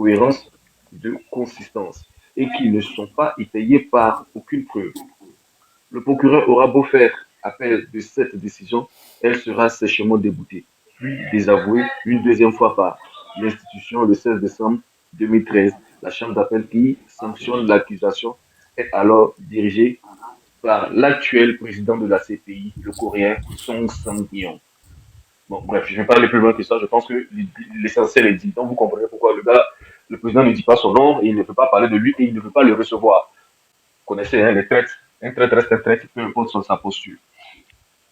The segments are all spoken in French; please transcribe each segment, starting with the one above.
cohérence, de consistance, et qui ne sont pas étayés par aucune preuve. Le procureur aura beau faire appel de cette décision, elle sera sèchement déboutée, puis désavouée une deuxième fois par l'institution le 16 décembre 2013. La chambre d'appel qui sanctionne l'accusation est alors dirigée par l'actuel président de la CPI, le Coréen Song Sang-yeon. Bon, bref, je ne vais pas aller plus loin que ça. Je pense que l'essentiel est dit. Donc, vous comprenez pourquoi le président ne dit pas son nom et il ne peut pas parler de lui et il ne peut pas le recevoir. Vous connaissez hein, les traites. Un traître reste un traître, peu importe sa posture.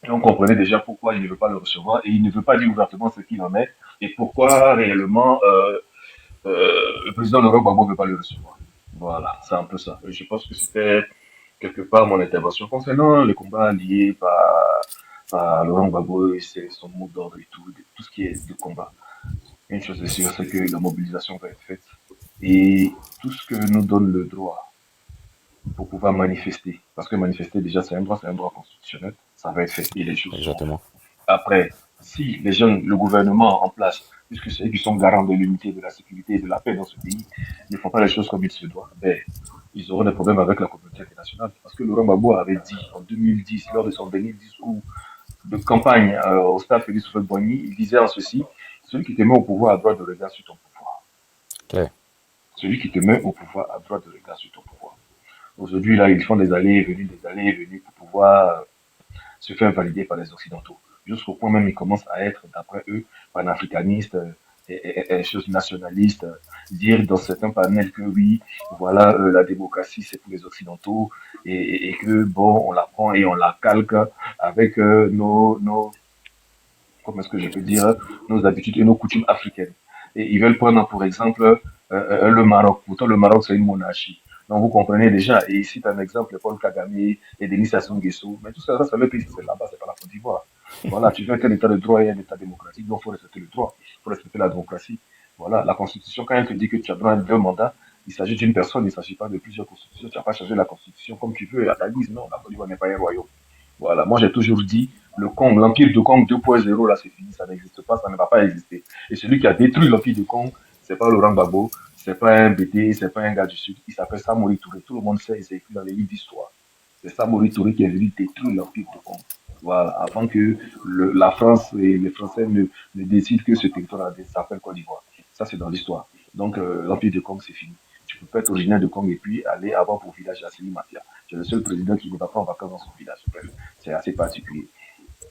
Et on comprenait déjà pourquoi il ne veut pas le recevoir et il ne veut pas dire ouvertement ce qu'il en est et pourquoi réellement le président Laurent Gbagbo ne veut pas le recevoir. Voilà, c'est un peu ça. Et je pense que c'était quelque part mon intervention concernant le combat lié par Laurent Gbagbo et son mot d'ordre et tout ce qui est de combat. Une chose est sûre, c'est que la mobilisation va être faite et tout ce que nous donne le droit pour pouvoir manifester, parce que manifester déjà c'est un droit constitutionnel, ça va être fait et les choses seront faites. Exactement. Après, si les jeunes, le gouvernement en place, puisque c'est eux qui sont garants de l'unité, de la sécurité et de la paix dans ce pays, ne font pas les choses comme il se doit, ben, ils auront des problèmes avec la communauté internationale. Parce que Laurent Gbagbo avait dit en 2010, lors de son dernier discours de campagne au stade Félix Houphouët-Boigny, il disait en ceci, celui qui te met au pouvoir a droit de regard sur ton pouvoir. Ok. Celui qui te met au pouvoir a droit de regard sur ton pouvoir. Aujourd'hui, là, ils font des allées et venues, pour pouvoir se faire valider par les Occidentaux. Jusqu'au point même, ils commencent à être, d'après eux, panafricanistes et choses nationalistes, dire dans certains panels que oui, voilà, la démocratie, c'est pour les Occidentaux et que, bon, on la prend et on la calque avec comment est-ce que je peux dire, nos habitudes et nos coutumes africaines. Et ils veulent prendre pour exemple le Maroc. Pourtant, le Maroc, c'est une monarchie. Donc, vous comprenez déjà. Et ici, tu as un exemple, Paul Kagame et Denis Sassou Nguesso. Mais tout ça, c'est le pays, c'est là-bas, c'est pas la Côte d'Ivoire. Voilà, tu veux qu'un état de droit et un état démocratique, donc il faut respecter le droit, il faut respecter la démocratie. Voilà, la constitution, quand elle te dit que tu as droit à deux mandats, il s'agit d'une personne, il ne s'agit pas de plusieurs constitutions. Tu n'as pas changé la constitution comme tu veux à ta guise. Non, la Côte d'Ivoire n'est pas un royaume. Voilà, moi j'ai toujours dit, le Congo, l'Empire de Congo 2.0, là c'est fini, ça n'existe pas, ça ne va pas exister. Et celui qui a détruit l'Empire de Congo, c'est pas Laurent Gbagbo, c'est pas un BT, c'est pas un gars du Sud, il s'appelle Samori Touré. Tout le monde sait, c'est écrit dans les livres d'histoire. C'est Samori Touré qui est venu détruire l'Empire de Congo. Voilà, avant que la France et les Français ne décident que ce territoire s'appelle Côte d'Ivoire. Ça c'est dans l'histoire. Donc l'Empire de Congo c'est fini. Tu peux pas être originaire de Congo et puis aller avoir pour village à Sili Mafia. C'est le seul président qui ne va pas en vacances dans son village. Bref, c'est assez particulier.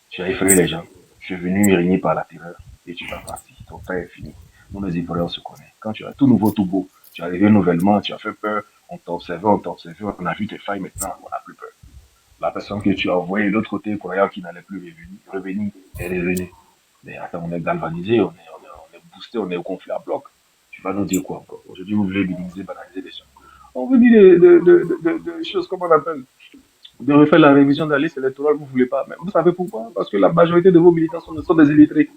Tu as effrayé les gens. Tu es venu régner par la terreur et tu vas partir. Ton temps est fini. Nous, les Ivoiriens, on se connaît. Quand tu as tout nouveau, tout beau, tu es arrivé nouvellement, tu as fait peur, on t'a observé, on a vu tes failles, maintenant, on n'a plus peur. La personne que tu as envoyée de l'autre côté, croyant qu'il n'allait plus revenir, elle est revenue. Mais attends, on est galvanisé, on est boosté, on est au conflit à bloc. Tu vas nous dire quoi encore? Aujourd'hui, vous voulez minimiser, banaliser les choses. On vous dit des choses, comment on appelle, de refaire la révision de la liste électorale, vous ne voulez pas. Mais vous savez pourquoi? Parce que la majorité de vos militants sont des illettrés.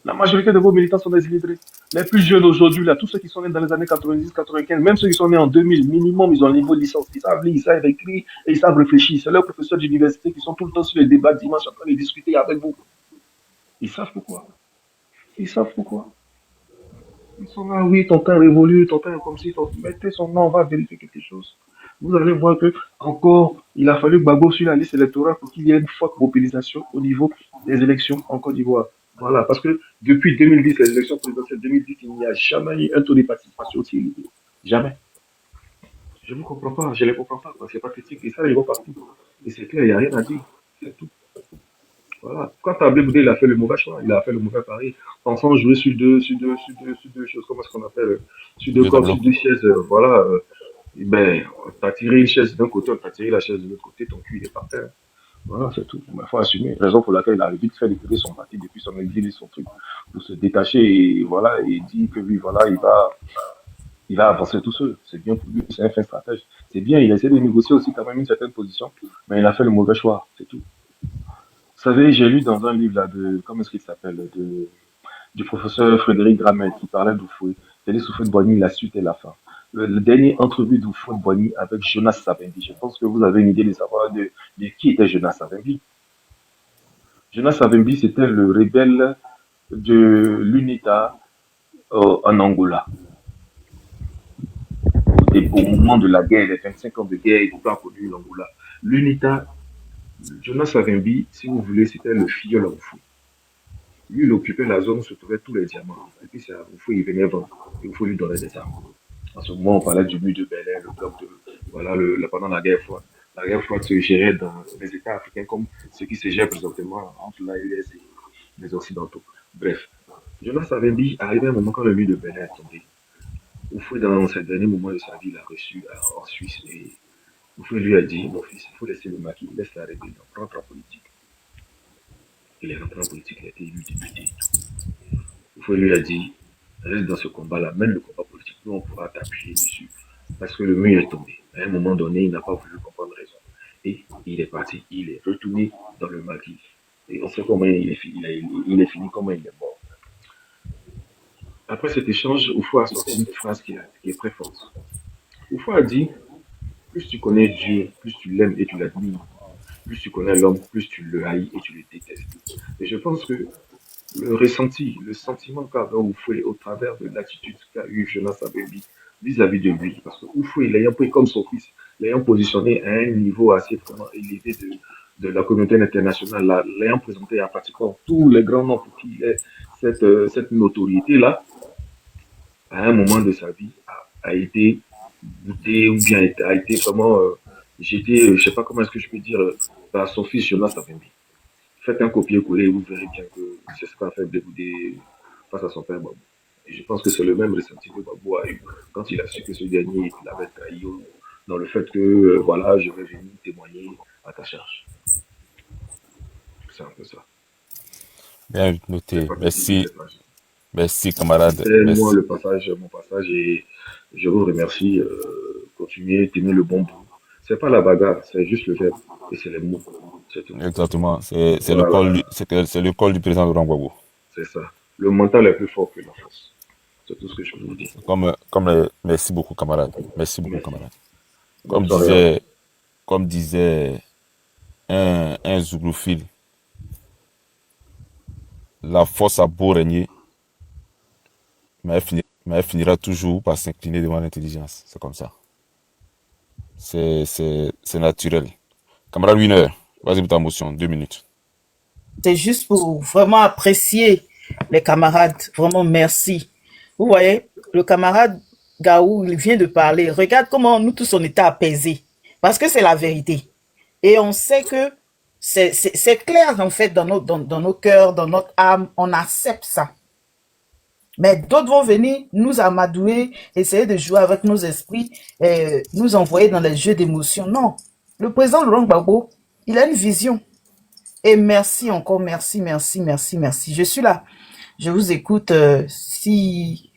La majorité de vos militants sont des illettrés. Les plus jeunes aujourd'hui, là, tous ceux qui sont nés dans les années 90, 95, même ceux qui sont nés en 2000, minimum, ils ont le niveau de licence. Ils savent lire, ils savent écrire et ils savent réfléchir. C'est leurs professeurs d'université qui sont tout le temps sur les débats dimanche en train de discuter avec vous. Ils savent pourquoi. Ils savent pourquoi. Ils sont là, oui, ton temps révolu, ton temps est comme si, mettez son nom, on va vérifier quelque chose. Vous allez voir que, encore, il a fallu Gbagbo sur la liste électorale pour qu'il y ait une forte mobilisation au niveau des élections en Côte d'Ivoire. Voilà, parce que depuis 2010, les élections présidentielles 2010, il n'y a jamais eu un taux de participation aussi élevé. Jamais. Je ne comprends pas, je ne les comprends pas, parce que c'est pas critique, et ça, ils vont partout. Et c'est clair, il n'y a rien à dire. C'est tout. Voilà. Quand Tablé Boudé, il a fait le mauvais choix, il a fait le mauvais pari, pensant jouer sur deux choses, comment est-ce qu'on appelle, sur deux Deux cordes, tableaux. sur deux chaises, voilà. Eh ben, t'as tiré une chaise d'un côté, on t'a tiré la chaise de l'autre côté, ton cul il est par terre. Voilà, c'est tout. Il faut assumer. Raison pour laquelle il a vite fait d'écouter son parti depuis son exil et son truc, pour se détacher et voilà, et dire que oui, voilà, il va avancer tout seul. C'est bien pour lui, c'est un fin stratège. C'est bien, il a essayé de négocier aussi quand même une certaine position, mais il a fait le mauvais choix, c'est tout. Vous savez, j'ai lu dans un livre là de, comment est-ce qu'il s'appelle, du professeur Frédéric Gramel qui parlait d'Oufoué. Félix Houphouët-Boigny, la suite et la fin. Le dernier entrevue d'Houphouët-Boigny avec Jonas Savimbi. Je pense que vous avez une idée de savoir de qui était Jonas Savimbi. Jonas Savimbi, c'était le rebelle de l'UNITA en Angola. au moment de la guerre, les 25 ans de guerre, il a connu l'Angola. L'UNITA, Jonas Savimbi, si vous voulez, c'était le filleul en fou. Lui, il occupait la zone où se trouvaient tous les diamants. Et puis, c'est à Oufou, il venait vendre. Et Oufou lui donnait des armes. En ce moment, on parlait du mur de Berlin, le bloc de. Voilà, pendant la guerre froide. La guerre froide se gérait dans les États africains comme ce qui se gère présentement entre la US et les Occidentaux. Bref, Jonas Savimbi, arrivé à un moment quand le mur de Berlin est tombé, Oufou, dans ses derniers moments de sa vie, l'a reçu en Suisse et Oufou lui a dit, mon fils, il faut laisser le maquis, laisse la rébellion, rentre en politique. Il est rentré en politique, il a été élu député. Oufou lui a dit, reste dans ce combat-là, mène le combat politique, nous on pourra t'appuyer dessus. Parce que le mur est tombé. À un moment donné, il n'a pas voulu comprendre raison. Et il est parti, il est retourné dans le maquis. Et on sait comment il est fini, il est fini, comment il est mort. Après cet échange, Oufou a sorti une phrase qui est très forte. Oufou a dit, plus tu connais Dieu, plus tu l'aimes et tu l'admires. Plus tu connais l'homme, plus tu le haïs et tu le détestes. Et je pense que le ressenti, le sentiment qu'a Oufoué au travers de l'attitude qu'a eu Jonas Savimbi vis-à-vis de lui, parce que Oufoué, l'ayant pris comme son fils, l'ayant positionné à un niveau assez vraiment élevé de la communauté internationale, l'ayant présenté à pratiquement tous les grands noms pour qui il est cette notoriété-là, à un moment de sa vie, a été goûté ou bien a été vraiment jeté, je ne sais pas comment est-ce que je peux dire, par son fils Jonas Savimbi. Faites un copier-coller et vous verrez bien que c'est ce qu'a fait Bégoudé face à son père Babou. Et je pense que c'est le même ressenti que Babou a eu quand il a su que ce dernier l'avait trahi dans le fait que, voilà, je vais venir témoigner à ta charge. C'est un peu ça. Bien C'est noté. pas que tout Merci. est tragique. Merci, camarade. C'était moi Merci. mon passage et je vous remercie. Continuez, tenez le bon bout. C'est pas la bagarre, c'est juste le verbe et c'est les mots. C'est tout. Exactement. C'est le Voilà, col, c'est le col du président Laurent Gbagbo. c'est ça. Le mental est plus fort que la force. C'est tout ce que je peux vous dire. Merci beaucoup, camarade. Merci beaucoup, Merci. camarade. Bonne Comme soirée à vous. disait, comme disait un zouglophile, la force a beau régner, mais elle finira toujours par s'incliner devant l'intelligence. C'est comme ça. C'est naturel. Camarade Winner, vas-y pour ta motion, 2 minutes. C'est juste pour vraiment apprécier les camarades. Vraiment, merci. Vous voyez, le camarade Gaou, il vient de parler. Regarde comment nous tous, on était apaisés. Parce que c'est la vérité. Et on sait que c'est clair, en fait, dans nos cœurs, dans notre âme. On accepte ça. Mais d'autres vont venir nous amadouer, essayer de jouer avec nos esprits, nous envoyer dans les jeux d'émotions. Non. Le président Laurent Gbagbo, il a une vision. Et merci encore, merci, merci, merci, merci. Je suis là. Je vous écoute. Si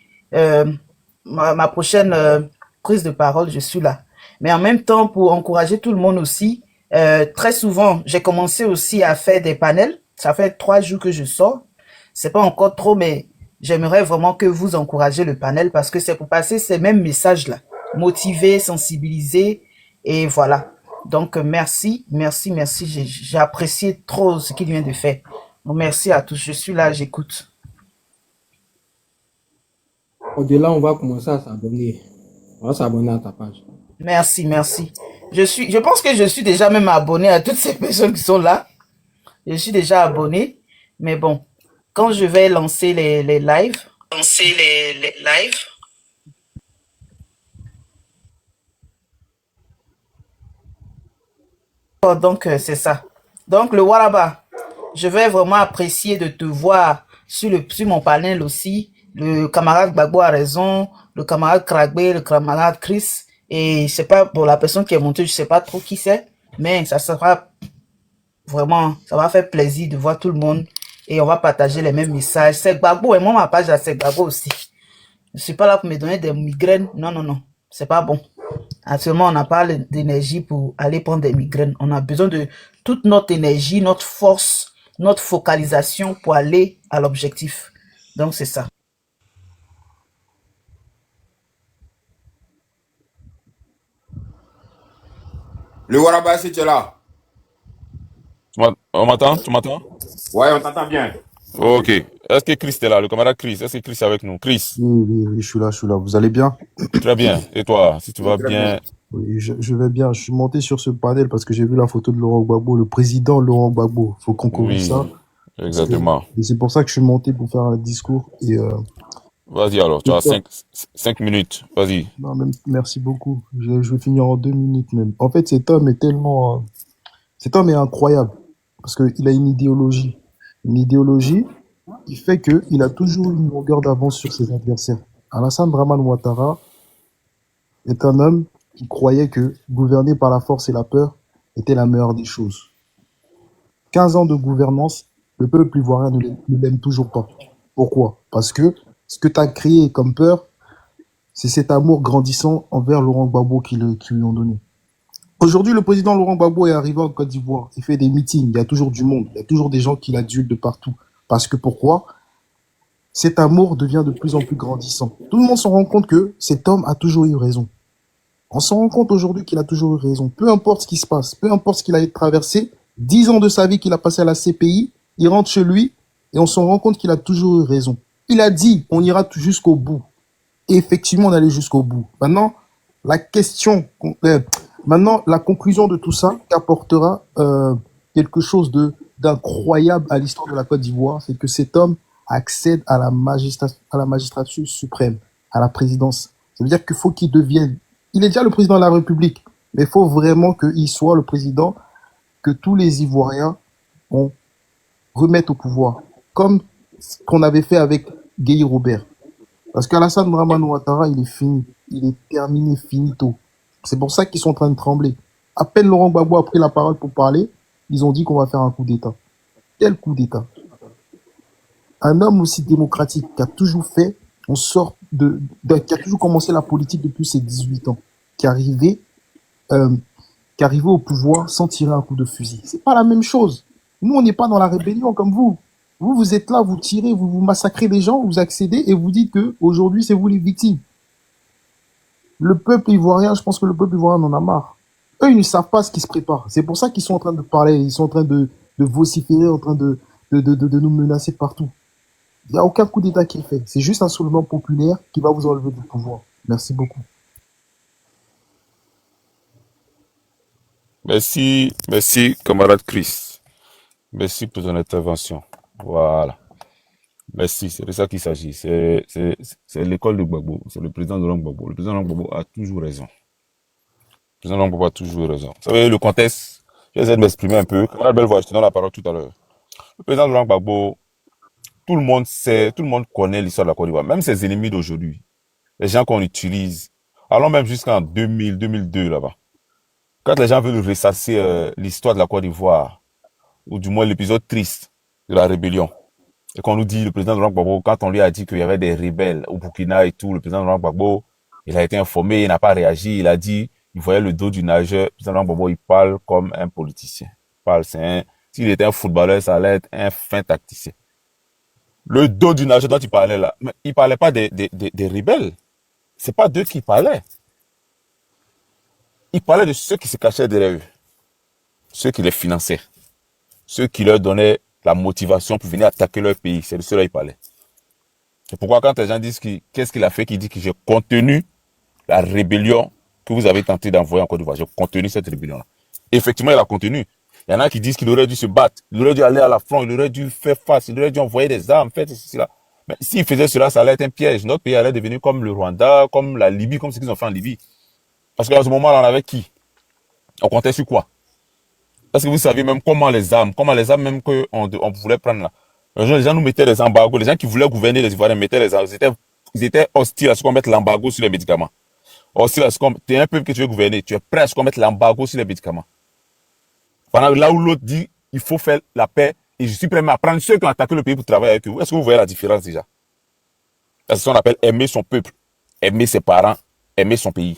ma prochaine prise de parole, je suis là. Mais en même temps, pour encourager tout le monde aussi, très souvent, j'ai commencé aussi à faire des panels. Ça fait 3 jours que je sors. C'est pas encore trop, mais j'aimerais vraiment que vous encouragez le panel parce que c'est pour passer ces mêmes messages-là. Motiver, sensibiliser, et voilà. Donc, merci, merci, merci. J'ai apprécié trop ce qu'il vient de faire. Donc, merci à tous. Je suis là, j'écoute. Au-delà, on va commencer à s'abonner. On va s'abonner à ta page. Merci, merci. Je pense que je suis déjà même abonné à toutes ces personnes qui sont là. Je suis déjà abonné. Mais bon, quand je vais lancer les lives. Lancer les lives. Donc, c'est ça. Donc, le Waraba, je vais vraiment apprécier de te voir sur mon panel aussi. Le camarade Gbagbo a raison, le camarade Kragbe, le camarade Chris. Et c'est pas pour la personne qui est montée, je sais pas trop qui c'est, mais ça sera vraiment, ça va faire plaisir de voir tout le monde et on va partager les mêmes messages. C'est Gbagbo et moi, ma page là, c'est Gbagbo aussi. Je suis pas là pour me donner des migraines. Non, non, non. C'est pas bon. Actuellement, on n'a pas d'énergie pour aller prendre des migraines. On a besoin de toute notre énergie, notre force, notre focalisation pour aller à l'objectif. Donc, c'est ça. Le Waraba, si tu es là. On m'entend? Tu m'entends? Ouais, on t'entend bien. Ok. Est-ce que Chris est là, le camarade Chris? Est-ce que Chris est avec nous? Chris, Oui, oui, oui, je suis là, je suis là. Vous allez bien? très bien. Et toi, si tu vas Très bien. bien? Oui, je vais bien. Je suis monté sur ce panel parce que j'ai vu la photo de Laurent Gbagbo, le président Laurent Gbagbo. Faut qu'on corrige ça. Oui, Parce que, exactement. et c'est pour ça que je suis monté pour faire un discours. Vas-y alors, tu Et as ça, 5 minutes. Vas-y. non, même, merci beaucoup. Je vais finir en 2 minutes même. En fait, cet homme est tellement, cet homme est incroyable parce qu'il a une idéologie. Une idéologie qui fait qu'il a toujours une longueur d'avance sur ses adversaires. Alassane Draman Ouattara est un homme qui croyait que gouverner par la force et la peur était la meilleure des choses. 15 ans de gouvernance, le peuple ivoirien ne l'aime toujours pas. Pourquoi? Parce que ce que tu as créé comme peur, c'est cet amour grandissant envers Laurent Gbagbo qui lui ont donné. Aujourd'hui, le président Laurent Gbagbo est arrivé en Côte d'Ivoire. Il fait des meetings. Il y a toujours du monde. Il y a toujours des gens qui l'adulent de partout. Parce que pourquoi? Cet amour devient de plus en plus grandissant. Tout le monde se rend compte que cet homme a toujours eu raison. On se rend compte aujourd'hui qu'il a toujours eu raison. Peu importe ce qui se passe, peu importe ce qu'il a traversé, 10 ans de sa vie qu'il a passé à la CPI, il rentre chez lui et on se rend compte qu'il a toujours eu raison. Il a dit, on ira jusqu'au bout. Et effectivement, on allait jusqu'au bout. Maintenant, la question, maintenant, la conclusion de tout ça qu'apportera quelque chose d'incroyable à l'histoire de la Côte d'Ivoire, c'est que cet homme accède à la magistrature suprême, à la présidence. Ça veut dire qu'il faut qu'il devienne, il est déjà le président de la République, mais il faut vraiment qu'il soit le président que tous les Ivoiriens on remettent au pouvoir, comme ce qu'on avait fait avec Guy Robert. Parce qu'Alassane Draman Ouattara, il est fini. Il est terminé, finito. C'est pour ça qu'ils sont en train de trembler. À peine Laurent Gbagbo a pris la parole pour parler, ils ont dit qu'on va faire un coup d'État. Quel coup d'État? Un homme aussi démocratique qui a toujours fait en sorte qui a toujours commencé la politique depuis ses 18 ans, qui arrivait, euh, qui arrivait au pouvoir sans tirer un coup de fusil. C'est pas la même chose. Nous, on n'est pas dans la rébellion comme vous. Vous, vous êtes là, vous tirez, vous massacrez des gens, vous accédez et vous dites que aujourd'hui c'est vous les victimes. Le peuple ivoirien, je pense que le peuple ivoirien en a marre. Eux, ils ne savent pas ce qui se prépare. C'est pour ça qu'ils sont en train de parler, ils sont en train de vociférer, en train de nous menacer partout. Il n'y a aucun coup d'État qui est fait. C'est juste un soulèvement populaire qui va vous enlever du pouvoir. Merci beaucoup. Merci, camarade Chris. Merci pour ton intervention. Voilà. Merci, c'est de ça qu'il s'agit. C'est l'école de Gbagbo. C'est le président de Gbagbo. Le président de Gbagbo a toujours raison. Le président de Gbagbo a toujours raison. Vous savez, le contexte, je vais essayer de m'exprimer un peu. Camarade Bellevoye, je te donne la parole tout à l'heure. Le président de Gbagbo, tout le monde sait, tout le monde connaît l'histoire de la Côte d'Ivoire. Même ses ennemis d'aujourd'hui. Les gens qu'on utilise. Allons même jusqu'en 2000, 2002 là-bas. Quand les gens veulent ressasser l'histoire de la Côte d'Ivoire, ou du moins l'épisode triste de la rébellion, et qu'on nous dit, le président Laurent Gbagbo, quand on lui a dit qu'il y avait des rebelles au Burkina et tout, le président Laurent Gbagbo, il a été informé, il n'a pas réagi, il a dit, il voyait le dos du nageur, le président Laurent Gbagbo, il parle comme un politicien. S'il était un footballeur, ça allait être un fin tacticien. Le dos du nageur dont il parlait là, mais il parlait pas des rebelles. C'est pas d'eux qui parlaient. Il parlait de ceux qui se cachaient derrière eux. Ceux qui les finançaient. Ceux qui leur donnaient la motivation pour venir attaquer leur pays. C'est de cela qu'il parlait. C'est pourquoi quand les gens disent qu'est-ce qu'il a fait, qu'il dit que j'ai contenu la rébellion que vous avez tenté d'envoyer en Côte d'Ivoire. J'ai contenu cette rébellion-là. Effectivement, il a contenu. Il y en a qui disent qu'il aurait dû se battre, il aurait dû aller à la front, il aurait dû faire face, il aurait dû envoyer des armes, faire ceci, là. Mais s'il faisait cela, ça allait être un piège. Notre pays allait devenir comme le Rwanda, comme la Libye, comme ce qu'ils ont fait en Libye. Parce qu'à ce moment-là, on avait qui? On comptait sur quoi? Parce que vous savez même comment les armes même qu'on voulait prendre là. Les gens nous mettaient des embargos. Les gens qui voulaient gouverner les Ivoiriens mettaient les armes. Ils étaient hostiles à ce qu'on mette l'embargo sur les médicaments. Hostile à ce qu'on, t'es un peuple que tu veux gouverner, tu es prêt à ce qu'on mette l'embargo sur les médicaments. Pendant là où l'autre dit, il faut faire la paix, et je suis prêt à prendre ceux qui ont attaqué le pays pour travailler avec eux. Est-ce que vous voyez la différence déjà? C'est ce qu'on appelle aimer son peuple, aimer ses parents, aimer son pays.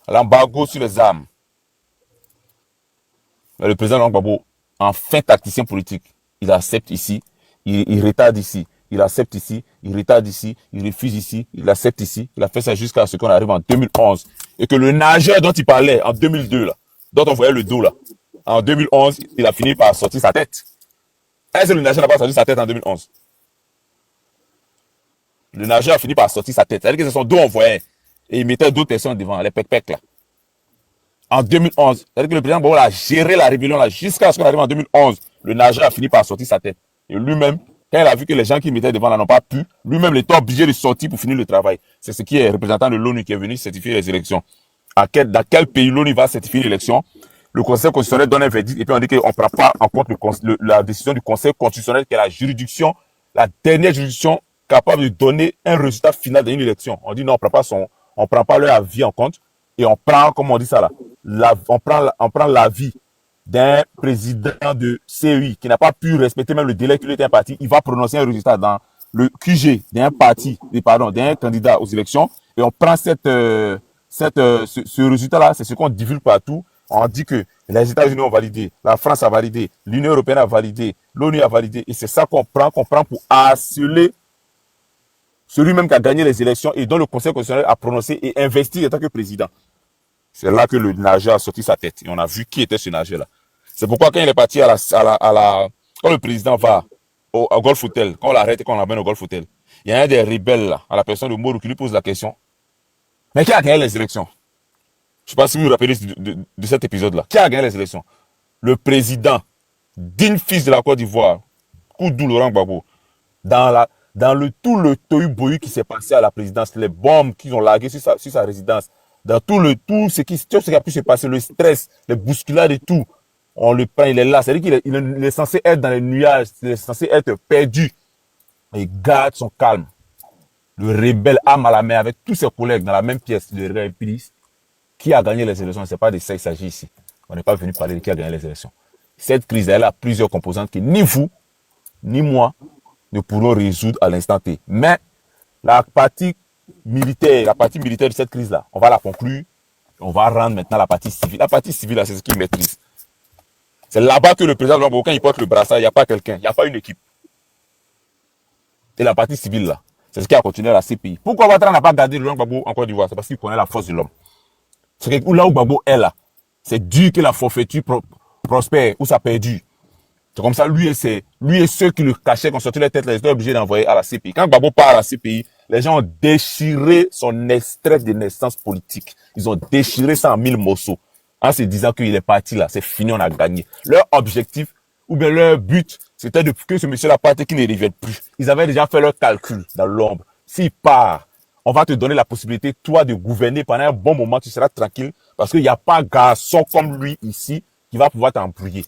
L'embargo sur les armes. Le président Laurent Gbagbo, en fin tacticien politique, il accepte ici, il retarde ici, il accepte ici, il retarde ici, il refuse ici, il accepte ici. Il a fait ça jusqu'à ce qu'on arrive en 2011. Et que le nageur dont il parlait en 2002, là, dont on voyait le dos, là, en 2011, il a fini par sortir sa tête. Est-ce que le nageur n'a pas sorti sa tête en 2011? Le nageur a fini par sortir sa tête. C'est-à-dire que ce sont deux envoyés. Et ils mettaient d'autres personnes devant, les pec là. En 2011. C'est-à-dire que le président Gbagbo a géré la rébellion là jusqu'à ce qu'on arrive en 2011. Le nageur a fini par sortir sa tête. Et lui-même, quand il a vu que les gens qui mettaient devant là n'ont pas pu, lui-même il était obligé de sortir pour finir le travail. C'est ce qui est représentant de l'ONU qui est venu certifier les élections. Dans quel pays l'ONU va certifier l'élection? Le Conseil constitutionnel donne un verdict et puis on dit qu'on ne prend pas en compte la décision du Conseil constitutionnel qui est la juridiction, la dernière juridiction capable de donner un résultat final d'une élection. On dit non, on prend pas leur avis en compte et on prend, comment on dit ça là, on prend l'avis d'un président de CEI qui n'a pas pu respecter même le délai qu'il était imparti. Il va prononcer un résultat dans le QG d'un d'un candidat aux élections et on prend ce résultat-là, c'est ce qu'on divulgue partout. On dit que les États-Unis ont validé, la France a validé, l'Union européenne a validé, l'ONU a validé, et c'est ça qu'on prend pour harceler celui-même qui a gagné les élections et dont le Conseil constitutionnel a prononcé et investi en tant que président. C'est là que le nageur a sorti sa tête. Et on a vu qui était ce nageur-là. C'est pourquoi quand il est parti quand le président va au Golf Hotel, quand on l'arrête et qu'on l'amène au Golf Hotel, il y a un des rebelles là, à la personne de Moro qui lui pose la question. Mais qui a gagné les élections? Je ne sais pas si vous vous rappelez de cet épisode-là. Qui a gagné les élections? Le président, digne fils de la Côte d'Ivoire, Koudou Laurent Gbagbo, dans tout le tohu-bohu qui s'est passé à la présidence, les bombes qu'ils ont larguées sur sa résidence, dans tout ce qui a pu se passer, le stress, les bousculades et tout, on le prend, il est là. C'est-à-dire qu'il est censé être dans les nuages, il est censé être perdu. Il garde son calme. Le rebelle âme à la main avec tous ses collègues dans la même pièce, le république. Qui a gagné les élections? Ce n'est pas de ça qu'il s'agit ici. On n'est pas venu parler de qui a gagné les élections. Cette crise, elle a plusieurs composantes que ni vous, ni moi ne pourrons résoudre à l'instant T. Mais la partie militaire de cette crise-là, on va la conclure. On va rendre maintenant la partie civile. La partie civile, c'est ce qui maîtrise. C'est là-bas que le président Gbagbo, quand il porte le brassard, il n'y a pas quelqu'un, il n'y a pas une équipe. Et la partie civile, là, c'est ce qui a continué à la CPI. Pourquoi Ouattara n'a pas gardé le Gbagbo en Côte d'Ivoire? C'est parce qu'il connaît la force de l'homme. C'est que là où Gbagbo est là, c'est dur que la forfaiture prospère, ou ça perdu. C'est comme ça, lui et ceux qui le cachaient, qui ont sorti les têtes, les étaient obligés d'envoyer à la CPI. Quand Gbagbo part à la CPI, les gens ont déchiré son extrait de naissance politique. Ils ont déchiré ça en 1000 morceaux. En se disant qu'il est parti là, c'est fini, on a gagné. Leur objectif, ou bien leur but, c'était que ce monsieur-là parte et qu'il ne revienne plus. Ils avaient déjà fait leur calcul dans l'ombre. S'il part, on va te donner la possibilité, toi, de gouverner pendant un bon moment, tu seras tranquille, parce qu'il n'y a pas un garçon comme lui ici qui va pouvoir t'embrouiller.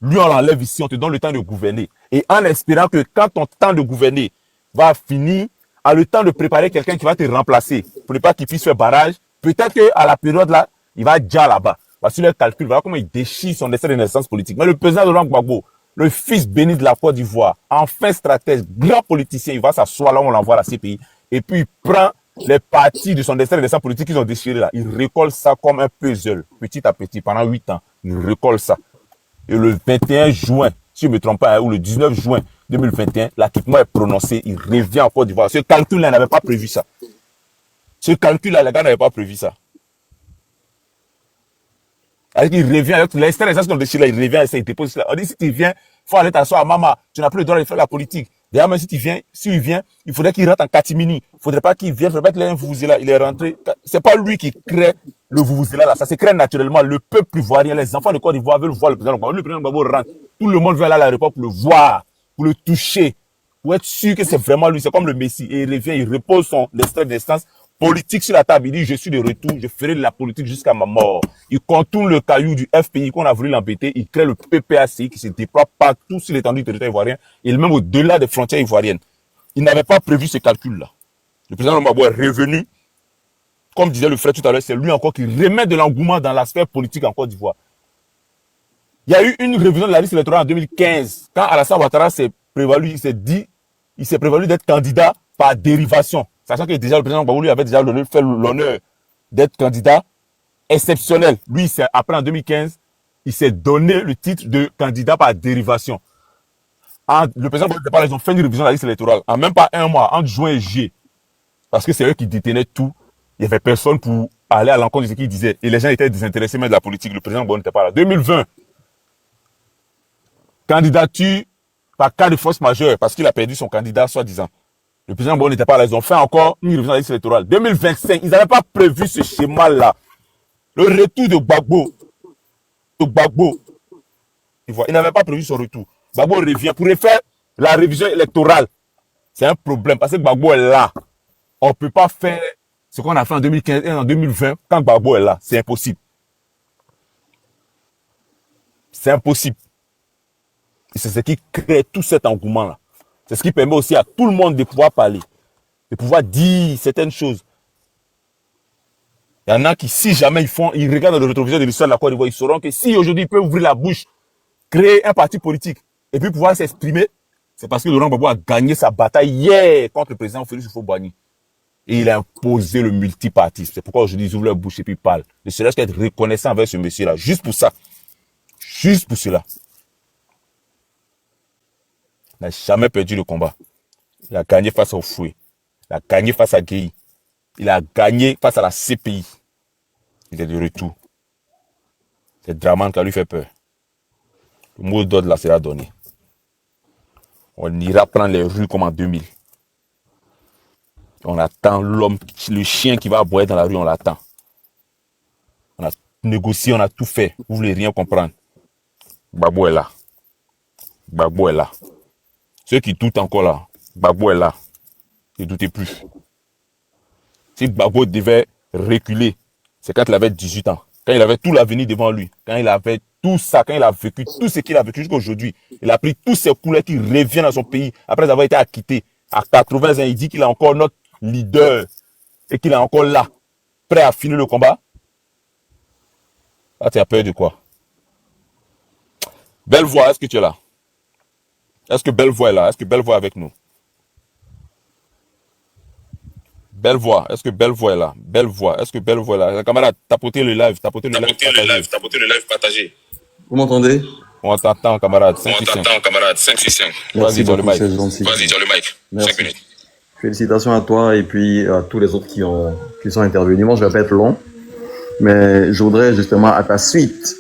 Lui, on l'enlève ici, on te donne le temps de gouverner. Et en espérant que quand ton temps de gouverner va finir, à le temps de préparer quelqu'un qui va te remplacer, pour ne pas qu'il puisse faire barrage, peut-être qu'à la période là, il va déjà là-bas. Parce que le calcul, voilà comment il déchire son essai de naissance politique. Mais le président Laurent Gbagbo, le fils béni de la Côte d'Ivoire, enfin stratège, grand politicien, il va s'asseoir là où on l'envoie à la CPI. Et puis il prend les parties de son essai de naissance politique qu'ils ont déchiré là. Il récolte ça comme un puzzle, petit à petit, pendant 8 ans. Il récolte ça. Et le 21 juin, si je ne me trompe pas, ou le 19 juin 2021, l'acquittement est prononcé. Il revient en Côte d'Ivoire. Ce calcul-là n'avait pas prévu ça. Ce calcul-là, les gars n'avaient pas prévu ça. Alors qu'il revient avec l'extrait de naissance qu'on déchire là, il revient et il dépose là. On dit si tu viens, il faut aller t'asseoir à Mama. Tu n'as plus le droit de faire la politique. D'ailleurs, même s'il vient, il faudrait qu'il rentre en catimini. Il ne faudrait pas qu'il vienne, il ne faudrait pas qu'il ait un vuvuzela. Il est rentré. C'est pas lui qui crée le vuvuzela là. Ça se crée naturellement. Le peuple ivoirien, les enfants de Côte d'Ivoire veulent voir le président Gbagbo. Le président Gbagbo rentre. Tout le monde veut aller à l'aéroport pour le voir, pour le toucher, pour être sûr que c'est vraiment lui. C'est comme le Messie. Et il revient, il repose son extrait de naissance politique sur la table. Il dit, je suis de retour, je ferai de la politique jusqu'à ma mort. Il contourne le caillou du FPI qu'on a voulu l'embêter. Il crée le PPACI qui se déploie partout sur l'étendue du territoire ivoirien et même au-delà des frontières ivoiriennes. Il n'avait pas prévu ce calcul-là. Le président Gbagbo est revenu. Comme disait le frère tout à l'heure, c'est lui encore qui remet de l'engouement dans la sphère politique en Côte d'Ivoire. Il y a eu une révision de la liste électorale en 2015. Quand Alassane Ouattara s'est prévalu, il s'est prévalu d'être candidat par dérivation. Sachant que déjà le président Gbagbo lui avait déjà fait l'honneur d'être candidat exceptionnel. Lui, après en 2015, il s'est donné le titre de candidat par dérivation. Le président Gbagbo, ils ont fait une révision de la liste électorale en même pas un mois, entre juin et juillet. Parce que c'est eux qui détenaient tout. Il n'y avait personne pour aller à l'encontre de ce qu'ils disaient. Et les gens étaient désintéressés même de la politique. Le président Gbagbo n'était pas là. 2020, candidature par cas de force majeure, parce qu'il a perdu son candidat, soi-disant. Le président Gbagbo n'était pas là. Ils ont fait encore une révision de la liste électorale. 2025, ils n'avaient pas prévu ce schéma-là. Le retour de Gbagbo. Ils n'avaient pas prévu son retour. Gbagbo revient pour refaire la révision électorale. C'est un problème parce que Gbagbo est là. On ne peut pas faire ce qu'on a fait en 2015 et en 2020 quand Gbagbo est là. C'est impossible. C'est impossible. Et c'est ce qui crée tout cet engouement-là. C'est ce qui permet aussi à tout le monde de pouvoir parler, de pouvoir dire certaines choses. Il y en a qui, si jamais ils regardent le rétroviseur de l'histoire de la Côte d'Ivoire, ils sauront que si aujourd'hui ils peuvent ouvrir la bouche, créer un parti politique et puis pouvoir s'exprimer, c'est parce que Laurent Gbagbo a gagné sa bataille hier contre le président Félix Houphouët-Boigny. Et il a imposé le multipartisme. C'est pourquoi aujourd'hui ils ouvrent leur bouche et puis ils parlent. Ne serait-ce qu'être reconnaissant avec ce monsieur-là. Juste pour ça. Juste pour cela. Il n'a jamais perdu le combat. Il a gagné face au Fouet. Il a gagné face à Gueye. Il a gagné face à la CPI. Il est de retour. C'est Draman qui a lui fait peur. Le mot d'ordre là sera donné. On ira prendre les rues comme en 2000. On attend l'homme, le chien qui va aboyer dans la rue, on l'attend. On a négocié, on a tout fait. Vous voulez rien comprendre. Gbagbo est là. Gbagbo est là. Ceux qui doutent encore là, Gbagbo est là. Ne doutez plus. Si Gbagbo devait reculer, c'est quand il avait 18 ans. Quand il avait tout l'avenir devant lui. Quand il avait tout ça, quand il a vécu tout ce qu'il a vécu jusqu'à aujourd'hui. Il a pris tous ses couleurs qui reviennent dans son pays après avoir été acquitté. À 80 ans, il dit qu'il est encore notre leader et qu'il est encore là, prêt à finir le combat. Ah, tu as peur de quoi? Belle voix, est-ce que tu es là? Est-ce que Belle voix est là? Est-ce que Belle voix est avec nous? Belle voix, est-ce que Belle voix est là? Belle voix, est-ce que Belle voix est là? Camarade, tapotez le live, partagez. Vous m'entendez? On t'entend, camarade. 565. Merci Vas-y, dans le beaucoup, mic. c'est gentil. Merci. 5 minutes. Félicitations à toi et puis à tous les autres qui sont intervenus. Moi, je vais pas être long, mais je voudrais justement à ta suite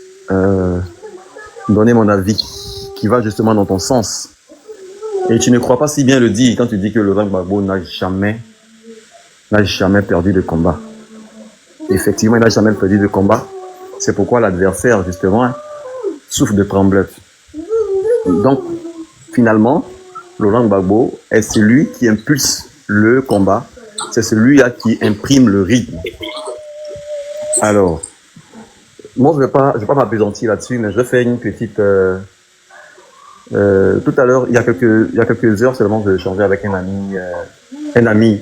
donner mon avis qui va justement dans ton sens. Et tu ne crois pas si bien le dire quand tu dis que Laurent Gbagbo n'a jamais perdu de combat. Effectivement, il n'a jamais perdu de combat. C'est pourquoi l'adversaire, justement, souffre de tremblote. Donc, finalement, Laurent Gbagbo est celui qui impulse le combat. C'est celui-là qui imprime le rythme. Alors, moi, je vais pas m'appesantir là-dessus, mais je vais faire une petite... tout à l'heure, il y a quelques heures seulement, j'ai échangé avec un ami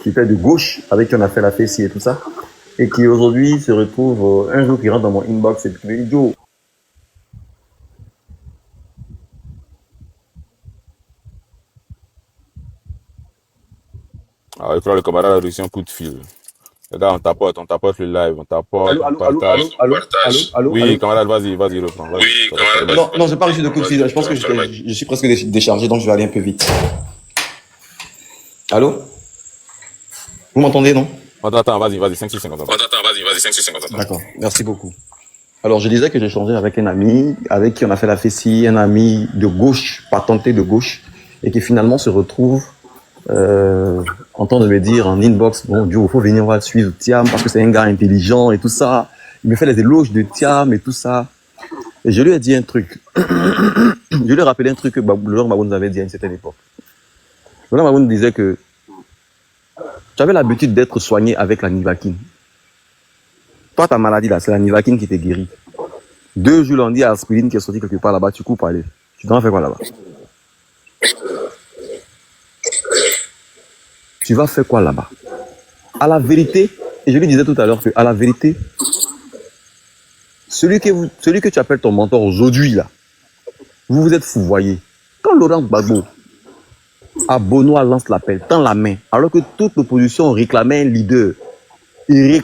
qui était de gauche, avec qui on a fait la fessée et tout ça, et qui aujourd'hui se retrouve un jour qui rentre dans mon inbox et qui me dit Joe. Ah, je crois que le camarade a reçu un coup de fil. Les gars, on tapote le live, on tapote, Allô, on allô, partage. allô, Oui, allô. camarade, vas-y, reprends. Vas-y. Non, j'ai pas reçu de coup de fil. Je pense que je suis presque déchargé, donc je vais aller un peu vite. Allô? Vous m'entendez, non? On t'attend, vas-y, 5-6-50. D'accord, merci beaucoup. Alors, je disais que j'ai échangé avec un ami, avec qui on a fait la fessée, un ami de gauche, patenté de gauche, et qui finalement se retrouve en train de me dire en inbox, bon, Dieu, il faut venir voir suivre Thiam, parce que c'est un gars intelligent et tout ça. Il me fait les éloges de Thiam et tout ça. Et je lui ai dit un truc. Je lui ai rappelé un truc que Laurent Gbagbo nous avait dit à une certaine époque. Laurent Gbagbo nous disait que tu avais l'habitude d'être soigné avec la Nivaquine. Toi, ta maladie là, c'est la Nivaquine qui te guérit. 2 jours lundi à aspirine qui est sorti quelque part là-bas, tu cours pour aller. Tu dois faire quoi là-bas? Tu vas faire quoi là-bas? À la vérité, et je lui disais tout à l'heure que à la vérité, celui que tu appelles ton mentor aujourd'hui là, vous vous êtes fouvoyé. Quand Laurent Gbagbo à Benoît lance l'appel, tend la main, alors que toute l'opposition réclamait un leader, il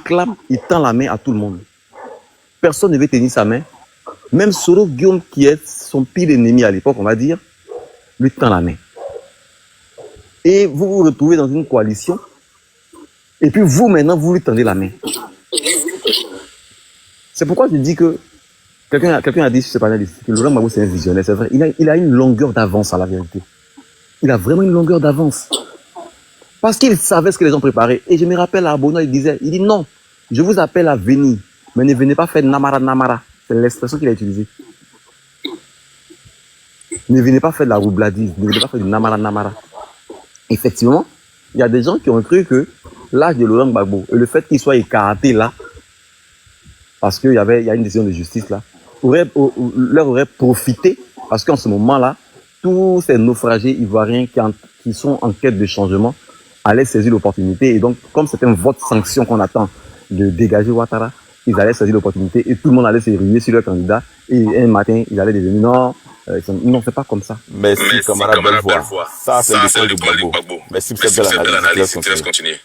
tend la main à tout le monde. Personne ne veut tenir sa main. Même Soro Guillaume, qui est son pire ennemi à l'époque, on va dire, lui tend la main. Et vous vous retrouvez dans une coalition, et puis vous maintenant, vous lui tendez la main. C'est pourquoi je dis que Quelqu'un a dit sur ce panel ici que Laurent Gbagbo c'est un visionnaire, c'est vrai. Il a une longueur d'avance à la vérité. Il a vraiment une longueur d'avance. Parce qu'il savait ce que les gens préparaient. Et je me rappelle à Bono, il dit non, je vous appelle à venir, mais ne venez pas faire namara namara. C'est l'expression qu'il a utilisée. Ne venez pas faire de la roubladise, ne venez pas faire du namara namara. Effectivement, il y a des gens qui ont cru que l'âge de Laurent Gbagbo et le fait qu'il soit écarté là, parce qu'il y a une décision de justice là, leur aurait profité, parce qu'en ce moment-là, tous ces naufragés ivoiriens qui sont en quête de changement allaient saisir l'opportunité. Et donc, comme c'est un vote sanction qu'on attend de dégager Ouattara, ils allaient saisir l'opportunité et tout le monde allait se ruer sur leur candidat. Et un matin, ils allaient devenir non, c'est pas comme ça. Merci, camarade Bellevoie. Ça, c'est le point de Gbagbo. Merci pour cette belle analyse. Continue.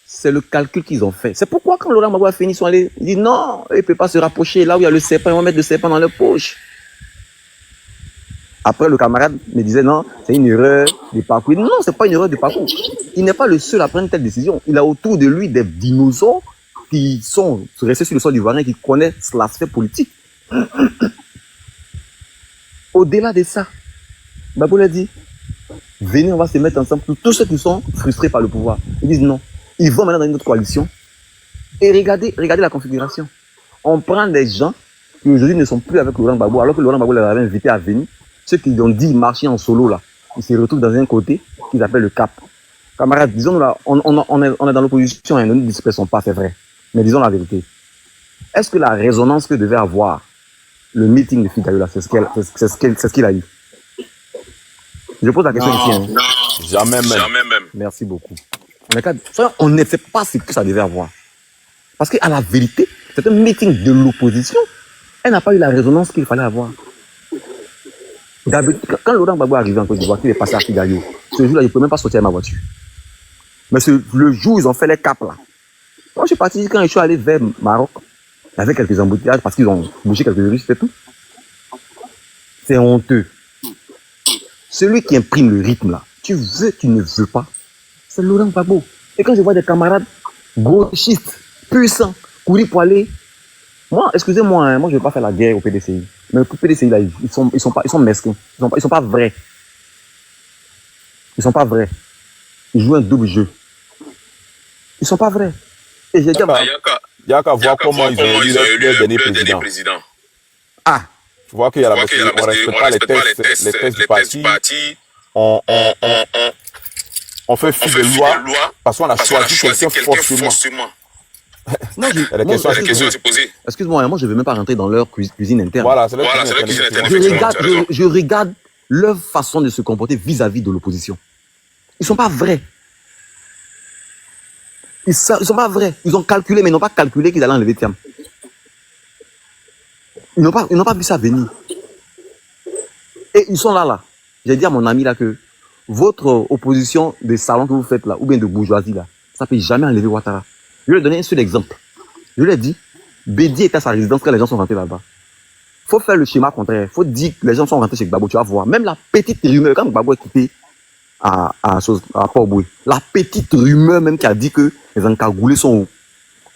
C'est le calcul qu'ils ont fait. C'est pourquoi quand Laurent Gbagbo a fini, ils sont allés, ils disent non, il ne peut pas se rapprocher. Là où il y a le serpent, ils vont mettre le serpent dans leur poche. Après, le camarade me disait non, c'est une erreur de parcours. Non, c'est pas une erreur de parcours. Il n'est pas le seul à prendre une telle décision. Il a autour de lui des dinosaures qui sont restés sur le sol ivoirien, qui connaissent l'aspect politique. Au-delà de ça, Gbagbo l'a dit, venez, on va se mettre ensemble. Tous ceux qui sont frustrés par le pouvoir, ils disent non. Ils vont maintenant dans une autre coalition. Et regardez la configuration. On prend des gens qui aujourd'hui ne sont plus avec Laurent Gbagbo, alors que Laurent Gbagbo les avait invités à venir. Ceux qui ont dit marcher en solo là, ils se retrouvent dans un côté qu'ils appellent le cap. Camarades, disons là, on est dans l'opposition et nous ne dispersons pas, c'est vrai. Mais disons la vérité. Est-ce que la résonance que devait avoir le meeting de Figayo là, c'est ce qu'il a eu? Je pose la question ici. Hein. Jamais même. Merci beaucoup. On ne sait pas ce que ça devait avoir. Parce qu'à la vérité, c'est un meeting de l'opposition. Elle n'a pas eu la résonance qu'il fallait avoir. Quand Laurent Gbagbo est arrivé en Côte d'Ivoire, qu'il est passé à Figayo, ce jour-là, je ne pouvais même pas sortir de ma voiture. Mais le jour où ils ont fait les caps là, moi je suis parti quand je suis allé vers Maroc, il y avait quelques embouteillages parce qu'ils ont bouché quelques virus, c'est tout. C'est honteux. Celui qui imprime le rythme là, tu veux, tu ne veux pas, c'est Laurent Gbagbo. Et quand je vois des camarades gauchistes, puissants, courir pour aller, moi, excusez-moi, hein, moi je ne vais pas faire la guerre au PDCI. Mais le PDCI là, ils sont mesquins, ils sont pas vrais. Ils sont pas vrais. Ils jouent un double jeu. Ils sont pas vrais. Et j'ai dit, il y a qu'à voir comment ils ont élu leur dernier président. Ah, tu vois qu'il y a la possibilité, on ne respecte pas les textes du parti. On fait fi de loi parce qu'on a choisi quelqu'un forcément. Non, il y a des questions à se poser. Excuse-moi, moi je ne vais même pas rentrer dans leur cuisine interne. Voilà, c'est leur cuisine interne. Je regarde leur façon de se comporter vis-à-vis de l'opposition. Ils ne sont pas vrais. Ils ne sont pas vrais. Ils ont calculé, mais ils n'ont pas calculé qu'ils allaient enlever Thiam. Ils n'ont pas vu ça venir. Et ils sont là. J'ai dit à mon ami là que votre opposition des salons que vous faites là, ou bien de bourgeoisie là, ça ne peut jamais enlever Ouattara. Je vais lui donner un seul exemple. Je lui ai dit, Bédi était à sa résidence quand les gens sont rentrés là-bas. Il faut faire le schéma contraire. Il faut dire que les gens sont rentrés chez Gbagbo, tu vas voir. Même la petite rumeur, quand Gbagbo est quitté à Port-Boué, la petite rumeur même qui a dit que les encagoulés sont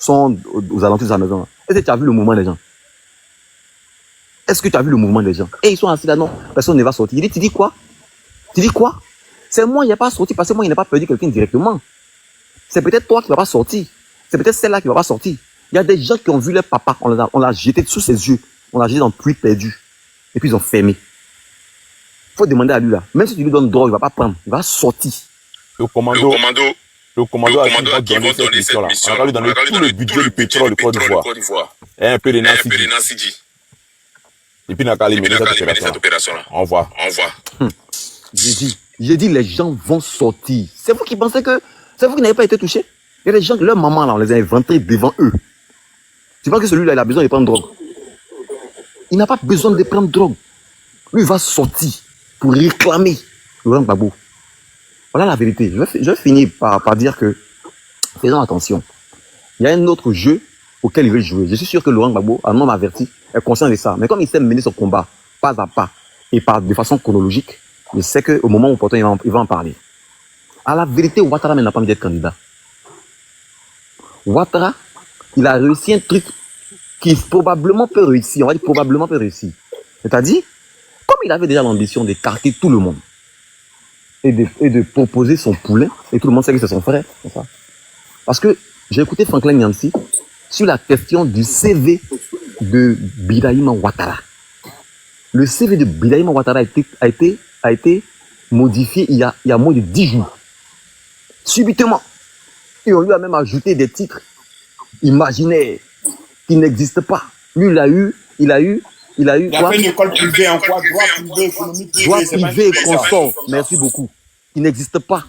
aux alentours de sa maison. Est-ce que tu as vu le mouvement des gens? Et ils sont assis là, non, personne ne va sortir. Il dit, tu dis quoi? C'est moi, il n'est pas sorti parce que moi, il n'a pas perdu quelqu'un directement. C'est peut-être toi qui ne vas pas sortir. C'est peut-être celle-là qui ne va pas sortir. Il y a des gens qui ont vu leur papa, on l'a jeté sous ses yeux, on l'a jeté dans le puits perdu. Et puis ils ont fermé. Il faut demander à lui là. Même si tu lui donnes drogue, il ne va pas prendre. Il va sortir. Le commando a dit qu'il va donner cette mission-là. On va lui donner tout le budget du pétrole de Côte d'Ivoire. Et un peu de Nancy. Et puis, on a éliminé cette opération-là. Au revoir. J'ai dit, les gens vont sortir. C'est vous qui pensez que... C'est vous qui n'avez pas été touché. Il y a des gens, leur maman, là, on les a inventés devant eux. Tu penses que celui-là, il a besoin de prendre drogue? Il n'a pas besoin de prendre drogue. Lui, il va sortir pour réclamer Laurent Gbagbo. Voilà la vérité. Je vais finir par dire que, faisons attention. Il y a un autre jeu auquel il veut jouer. Je suis sûr que Laurent Gbagbo, un homme averti, est conscient de ça. Mais comme il sait mener son combat, pas à pas, et de façon chronologique, il sait qu'au moment où pourtant il va en parler. À la vérité, Ouattara n'a pas envie d'être candidat. Ouattara, il a réussi un truc qui probablement peut réussir, on va dire probablement peut réussir. C'est-à-dire, comme il avait déjà l'ambition d'écarter tout le monde et de proposer son poulain, et tout le monde sait que c'est son frère, c'est ça. Parce que j'ai écouté Franklin Nyamsi sur la question du CV de Birahima Ouattara. Le CV de Birahima Ouattara a été modifié il y a moins de 10 jours. Subitement. Et on lui a même ajouté des titres imaginaires qui n'existent pas. Lui, il a a fait une école privée en quoi? Droit privé, économie privée. Droit privé consort. Merci beaucoup. Qui n'existe pas.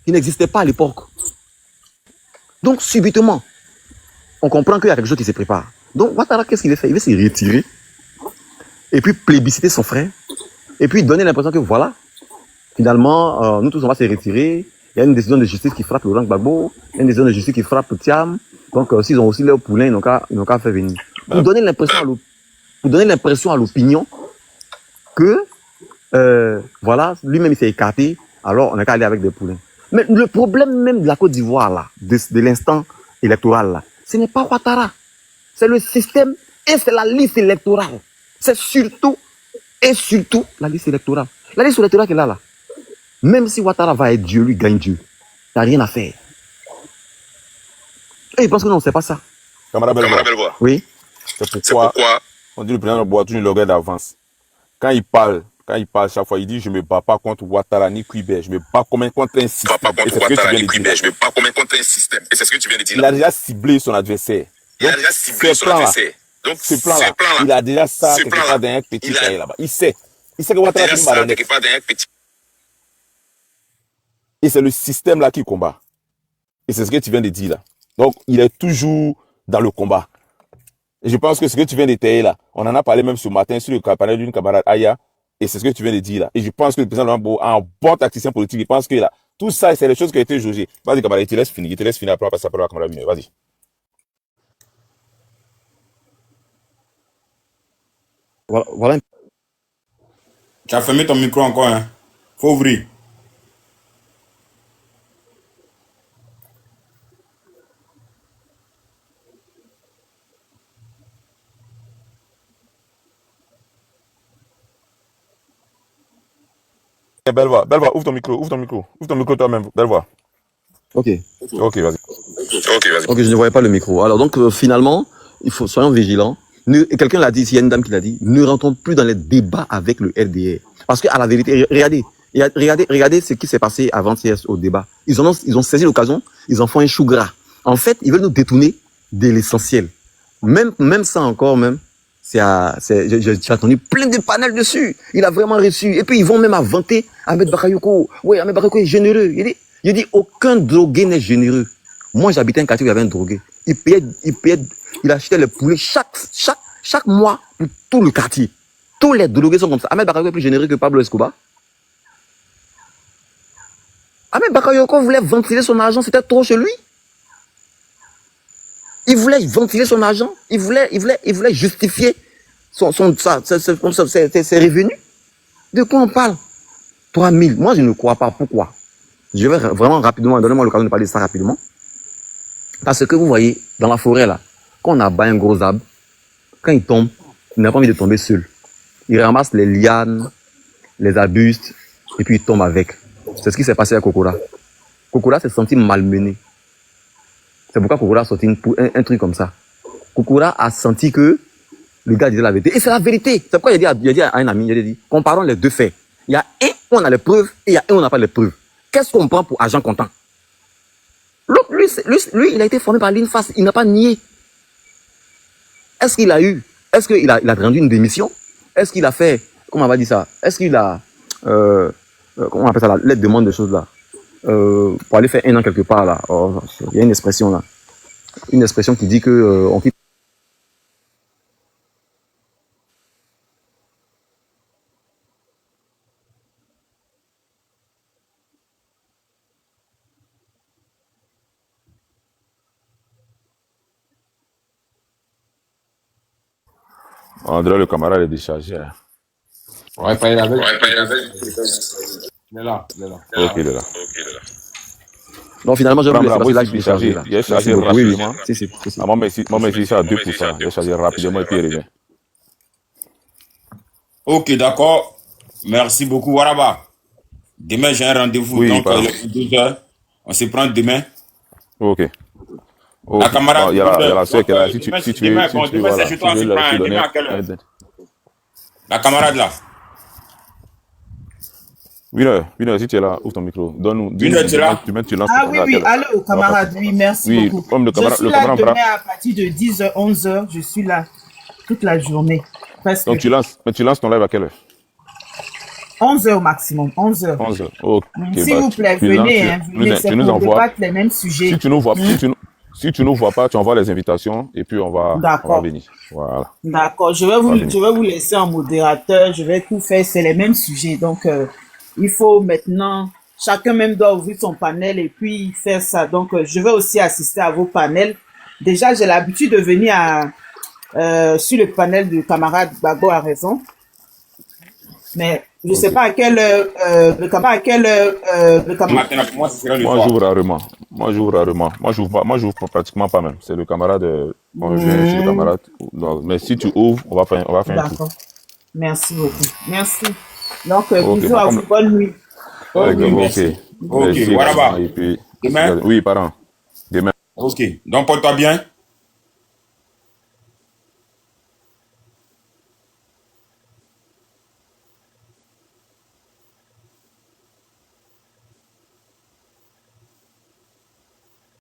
Qui n'existait pas à l'époque. Donc, subitement, on comprend qu'il y a quelque chose qui se prépare. Donc, Ouattara, qu'est-ce qu'il a fait? Il veut se retirer. Et puis, plébisciter son frère. Et puis, donner l'impression que voilà, finalement, nous tous, on va se retirer. Il y a une décision de justice qui frappe Laurent Gbagbo. Il y a une décision de justice qui frappe Thiam. Donc, s'ils ont aussi leur poulain, ils n'ont qu'à faire venir. Pour donner l'impression à l'opinion que, voilà, lui-même, il s'est écarté. Alors, on n'a qu'à aller avec des poulains. Mais le problème même de la Côte d'Ivoire, là, de l'instant électoral, là, ce n'est pas Ouattara. C'est le système et c'est la liste électorale. C'est surtout et surtout la liste électorale. La liste électorale qu'elle a là. Même si Ouattara va être Dieu, lui gagne Dieu. T'as rien à faire. Et il pense que non, c'est pas ça. Camarade Bellevoix. Oui. C'est pourquoi on dit le président de Boatou, il le regarde d'avance. Quand il parle chaque fois, il dit je me bats pas contre Ouattara ni Quibet, je me bats contre un système. Et c'est ce que tu viens de dire. Je me bats contre un système. Et c'est ce que tu viens de dire. Il a déjà ciblé son adversaire. Donc, Donc, ce plan-là, il a déjà ça quelque part dans un petit cahier là-bas. Il sait que Ouattara finit par et c'est le système là qui combat. Et c'est ce que tu viens de dire là. Donc, il est toujours dans le combat. Et je pense que ce que tu viens d'étayer là, on en a parlé même ce matin sur le panel d'une camarade Aya, et c'est ce que tu viens de dire là. Et je pense que le président Laurent Gbagbo a un bon tacticien politique. Il pense que là, tout ça, c'est les choses qui ont été jaugées. Vas-y, camarade, il te laisse finir. Après, on passe à la camarade Minet. Vas-y. Voilà. Tu as fermé ton micro encore, hein? Faut ouvrir. Bellevoix, ouvre ton micro toi-même, Bellevoix. Ok, vas-y. Ok, je ne voyais pas le micro. Alors donc, finalement, soyons vigilants. Quelqu'un l'a dit, il y a une dame qui l'a dit, ne rentrons plus dans les débats avec le RDR. Parce qu'à la vérité, regardez ce qui s'est passé avant-hier au débat. Ils ont saisi l'occasion, ils en font un chou gras. En fait, ils veulent nous détourner de l'essentiel. Même ça encore, j'ai entendu plein de panels dessus. Il a vraiment reçu. Et puis, ils vont même vanter Ahmed Bakayoko. Oui, Ahmed Bakayoko est généreux. Il dit, aucun drogué n'est généreux. Moi, j'habitais un quartier où il y avait un drogué. Il achetait les poulets chaque mois pour tout le quartier. Tous les drogués sont comme ça. Ahmed Bakayoko est plus généreux que Pablo Escobar. Ahmed Bakayoko voulait ventiler son argent, c'était trop chez lui. Il voulait ventiler son argent, il voulait justifier ses revenus. De quoi on parle? 3000. Moi, je ne crois pas. Pourquoi? Je vais vraiment rapidement, donnez-moi l'occasion de parler de ça rapidement. Parce que vous voyez, dans la forêt, là, quand on abat un gros arbre, quand il tombe, il n'a pas envie de tomber seul. Il ramasse les lianes, les arbustes, et puis il tombe avec. C'est ce qui s'est passé à Kokora. Kokora s'est senti malmené. C'est pourquoi Kokora a sorti un truc comme ça. Kokora a senti que le gars disait la vérité. Et c'est la vérité. C'est pourquoi il a dit à un ami, il a dit, comparons les deux faits. Il y a un où on a les preuves et il y a un où on n'a pas les preuves. Qu'est-ce qu'on prend pour agent comptant? L'autre, lui, il a été formé par l'INFAS. Il n'a pas nié. Est-ce qu'il a rendu une démission? Est-ce qu'il a fait, comment on va dire ça? Est-ce qu'il a, comment on appelle ça, la lettre demande de choses là? Pour aller faire un an quelque part là. Oh, il y a une expression là. Une expression qui dit que on quitte. André, le camarade est déchargé. Ouais, pas il est là. Ok, il est là. Donc finalement, je vais vous laisser Bram, parce que moi là, aussi, je je vais l'ai chargé. charger là. Il est Merci chargé beaucoup. Oui, oui. rapidement. Si, si. Ah, moi, moi, c'est ça à 2%. Il est chargé rapidement et puis il revient. Ok, d'accord. Merci beaucoup, Waraba. Demain, j'ai un rendez-vous. Oui, Donc, pardon. 12h, on se prend demain. Ok. La Ok. camarade, Bon, il y a la soeur donc, qui est là. Si tu demain, veux, demain, si tu veux, demain, c'est voilà. chez Si toi, on tu se veux prend. te donner Demain, à quelle heure? La camarade là. 1 heure, si tu es là, ouvre ton micro. Donne-nous, 1 heure, tu es là? tu lances Ah ton oui, camarade à oui, quelle heure? allô, camarade, oui, merci Oui, beaucoup. comme le Je suis là camarade demain Bram. à partir de 10h, 11h, je suis là toute la journée, presque Donc tu lances ton live à quelle heure? 11h au maximum, 11h. 11h. Ok, S'il bah, vous plaît, tu lances, venez, hein, venez, c'est tu nous pour envoies. débattre les mêmes sujets. Si tu nous vois, si tu nous vois pas, tu envoies les invitations et puis on va D'accord. venir. Voilà. D'accord, je vais vous laisser en modérateur, je vais tout faire, c'est les mêmes sujets. Donc, il faut maintenant, chacun même doit ouvrir son panel et puis faire ça. Donc, je vais aussi assister à vos panels. Déjà, j'ai l'habitude de venir sur le panel du camarade Bago a raison. Mais je ne sais pas à quelle heure, le camarade, Maintenant, pour moi, ce serait le Moi, soir. j'ouvre rarement. Moi, j'ouvre pratiquement pas même. C'est le camarade, bon, je viens chez le camarade. Donc, mais si tu ouvres, on va faire un tour. D'accord. Merci beaucoup. Merci. Donc, Ok, bisous à vous, bonne nuit. Ok, merci. Ok, merci Waraba. également. Et puis, Demain? oui, pardon. Demain. Ok, donc porte-toi bien.